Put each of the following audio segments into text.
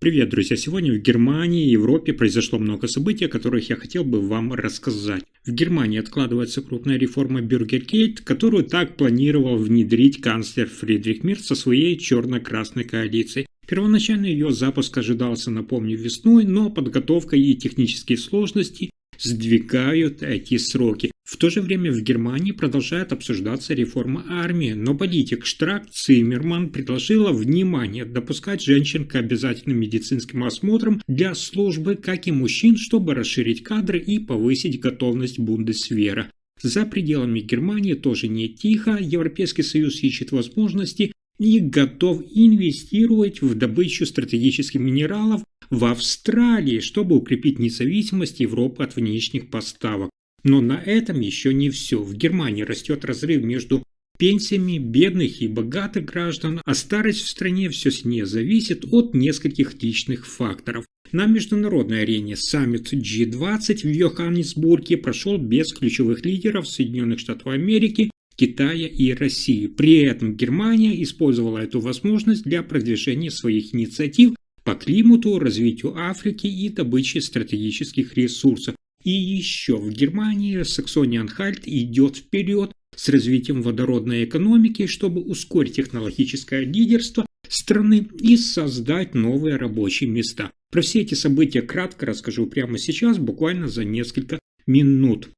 Привет, друзья! Сегодня в Германии и Европе произошло много событий, о которых я хотел бы вам рассказать. В Германии откладывается крупная реформа Бюргергельд, которую так планировал внедрить канцлер Фридрих Мерц со своей черно-красной коалицией. Первоначально ее запуск ожидался, напомню, весной, но подготовка и технические сложности сдвигают эти сроки. В то же время в Германии продолжает обсуждаться реформа армии, но политик Штрак Циммерман предложила, внимание, допускать женщин к обязательным медицинским осмотрам для службы, как и мужчин, чтобы расширить кадры и повысить готовность Бундесвера. За пределами Германии тоже не тихо, Европейский Союз ищет возможности и готов инвестировать в добычу стратегических минералов в Австралии, чтобы укрепить независимость Европы от внешних поставок. Но на этом еще не все. В Германии растет разрыв между пенсиями бедных и богатых граждан, а старость в стране все сильнее зависит от нескольких личных факторов. На международной арене саммит G20 в Йоханнесбурге прошел без ключевых лидеров Соединенных Штатов Америки, Китая и России. При этом Германия использовала эту возможность для продвижения своих инициатив по климату, развитию Африки и добыче стратегических ресурсов. И еще в Германии Саксония-Анхальт идет вперед с развитием водородной экономики, чтобы ускорить технологическое лидерство страны и создать новые рабочие места. Про все эти события кратко расскажу прямо сейчас, буквально за несколько минут.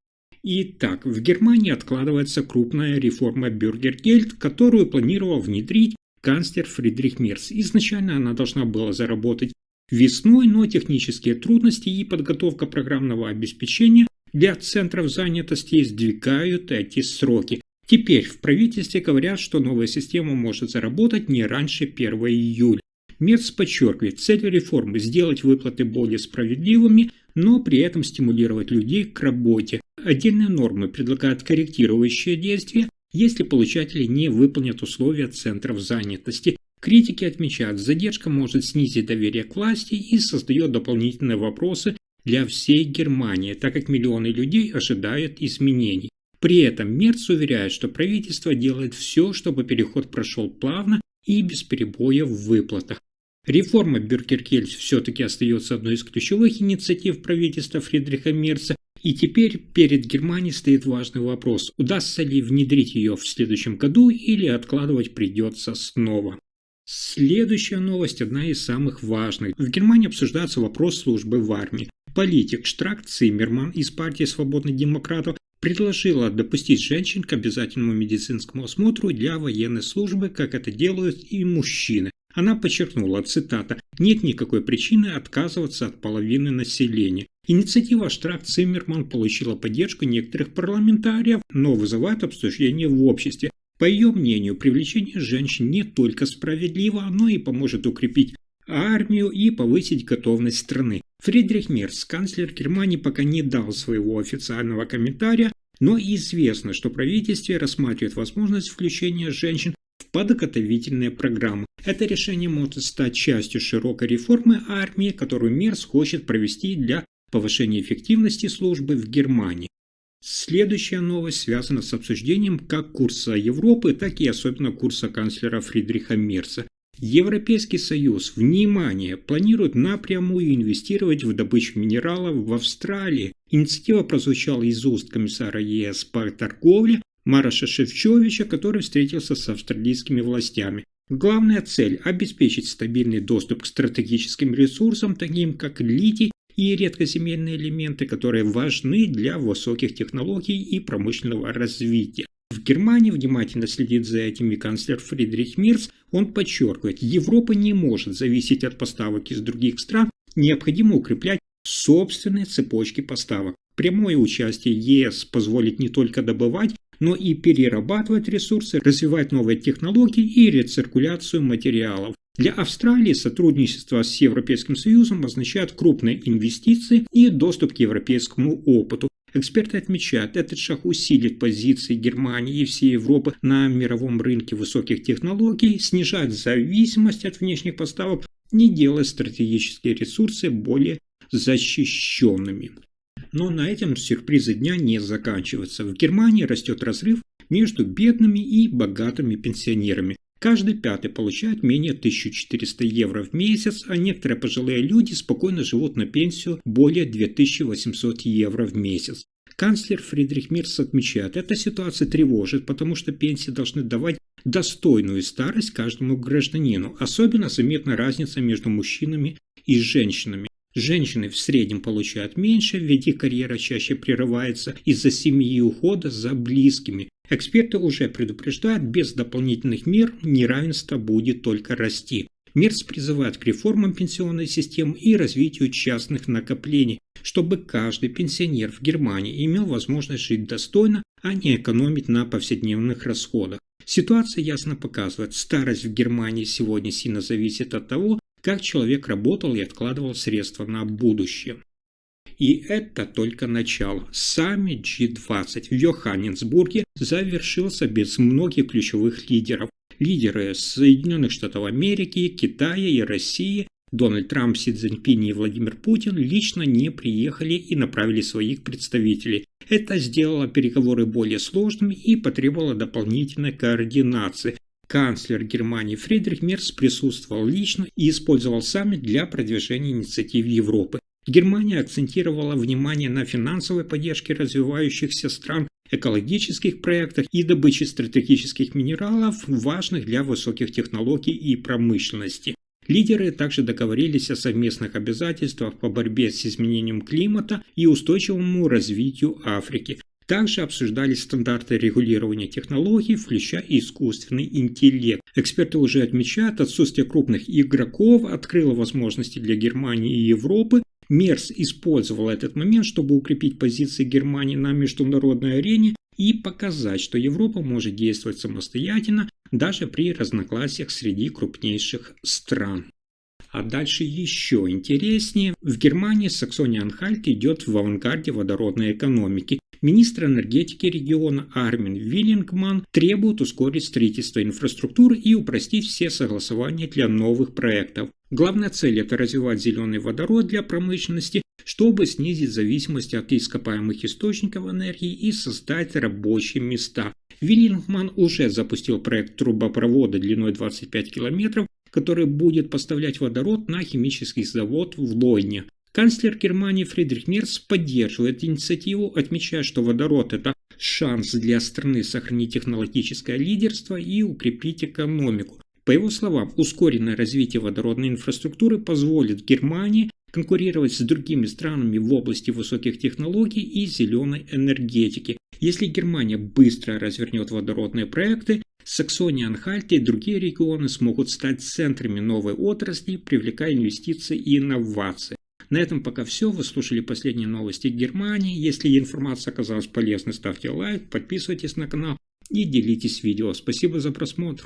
Итак, в Германии откладывается крупная реформа Бюргергельд, которую планировал внедрить канцлер Фридрих Мерц. Изначально она должна была заработать весной, но технические трудности и подготовка программного обеспечения для центров занятости сдвигают эти сроки. Теперь в правительстве говорят, что новая система может заработать не раньше 1 июля. Мерц подчеркивает, цель реформы – сделать выплаты более справедливыми, но при этом стимулировать людей к работе. Отдельные нормы предлагают корректирующие действия, если получатели не выполнят условия центров занятости. Критики отмечают, задержка может снизить доверие к власти и создает дополнительные вопросы для всей Германии, так как миллионы людей ожидают изменений. При этом Мерц уверяет, что правительство делает все, чтобы переход прошел плавно и без перебоев в выплатах. Реформа Бюргергельд все-таки остается одной из ключевых инициатив правительства Фридриха Мерца, и теперь перед Германией стоит важный вопрос, удастся ли внедрить ее в следующем году или откладывать придется снова. Следующая новость одна из самых важных. В Германии обсуждается вопрос службы в армии. Политик Штрак Циммерман из партии свободных демократов предложила допустить женщин к обязательному медицинскому осмотру для военной службы, как это делают и мужчины. Она подчеркнула, цитата, «нет никакой причины отказываться от половины населения». Инициатива Штрак-Циммерман получила поддержку некоторых парламентариев, но вызывает обсуждение в обществе. По ее мнению, привлечение женщин не только справедливо, но и поможет укрепить армию и повысить готовность страны. Фридрих Мерц, канцлер Германии, пока не дал своего официального комментария, но известно, что правительство рассматривает возможность включения женщин в подготовительные программы. Это решение может стать частью широкой реформы армии, которую Мерц хочет провести для повышения эффективности службы в Германии. Следующая новость связана с обсуждением как курса Европы, так и особенно курса канцлера Фридриха Мерца. Европейский Союз, внимание, планирует напрямую инвестировать в добычу минералов в Австралии. Инициатива прозвучала из уст комиссара ЕС по торговле Мароша Шефчовича, который встретился с австралийскими властями. Главная цель – обеспечить стабильный доступ к стратегическим ресурсам, таким как литий и редкоземельные элементы, которые важны для высоких технологий и промышленного развития. В Германии внимательно следит за этим и канцлер Фридрих Мерц. Он подчеркивает, Европа не может зависеть от поставок из других стран, необходимо укреплять собственные цепочки поставок. Прямое участие ЕС позволит не только добывать, но и перерабатывать ресурсы, развивать новые технологии и рециркуляцию материалов. Для Австралии сотрудничество с Европейским Союзом означает крупные инвестиции и доступ к европейскому опыту. Эксперты отмечают, этот шаг усилит позиции Германии и всей Европы на мировом рынке высоких технологий, снижает зависимость от внешних поставок, не делая стратегические ресурсы более защищенными. Но на этом сюрпризы дня не заканчиваются. В Германии растет разрыв между бедными и богатыми пенсионерами. Каждый пятый получает менее 1400 евро в месяц, а некоторые пожилые люди спокойно живут на пенсию более 2800 евро в месяц. Канцлер Фридрих Мерц отмечает, эта ситуация тревожит, потому что пенсии должны давать достойную старость каждому гражданину. Особенно заметна разница между мужчинами и женщинами. Женщины в среднем получают меньше, ведь их карьера чаще прерывается из-за семьи и ухода за близкими. Эксперты уже предупреждают, без дополнительных мер неравенство будет только расти. Мерц призывает к реформам пенсионной системы и развитию частных накоплений, чтобы каждый пенсионер в Германии имел возможность жить достойно, а не экономить на повседневных расходах. Ситуация ясно показывает, старость в Германии сегодня сильно зависит от того, как человек работал и откладывал средства на будущее. И это только начало. Саммит G20 в Йоханнесбурге завершился без многих ключевых лидеров. Лидеры Соединенных Штатов Америки, Китая и России, Дональд Трамп, Си Цзиньпинь и Владимир Путин лично не приехали и направили своих представителей. Это сделало переговоры более сложными и потребовало дополнительной координации. Канцлер Германии Фридрих Мерц присутствовал лично и использовал саммит для продвижения инициатив Европы. Германия акцентировала внимание на финансовой поддержке развивающихся стран, экологических проектах и добыче стратегических минералов, важных для высоких технологий и промышленности. Лидеры также договорились о совместных обязательствах по борьбе с изменением климата и устойчивому развитию Африки. Также обсуждались стандарты регулирования технологий, включая искусственный интеллект. Эксперты уже отмечают, отсутствие крупных игроков открыло возможности для Германии и Европы. Мерц использовал этот момент, чтобы укрепить позиции Германии на международной арене и показать, что Европа может действовать самостоятельно даже при разногласиях среди крупнейших стран. А дальше еще интереснее. В Германии Саксония-Анхальт идет в авангарде водородной экономики. Министр энергетики региона Армин Виллингман требует ускорить строительство инфраструктуры и упростить все согласования для новых проектов. Главная цель – это развивать зеленый водород для промышленности, чтобы снизить зависимость от ископаемых источников энергии и создать рабочие места. Виллингман уже запустил проект трубопровода длиной 25 километров, который будет поставлять водород на химический завод в Лойне. Канцлер Германии Фридрих Мерц поддерживает инициативу, отмечая, что водород – это шанс для страны сохранить технологическое лидерство и укрепить экономику. По его словам, ускоренное развитие водородной инфраструктуры позволит Германии конкурировать с другими странами в области высоких технологий и зеленой энергетики. Если Германия быстро развернет водородные проекты, Саксония-Анхальт и другие регионы смогут стать центрами новой отрасли, привлекая инвестиции и инновации. На этом пока все. Вы слушали последние новости Германии. Если информация оказалась полезной, ставьте лайк, подписывайтесь на канал и делитесь видео. Спасибо за просмотр.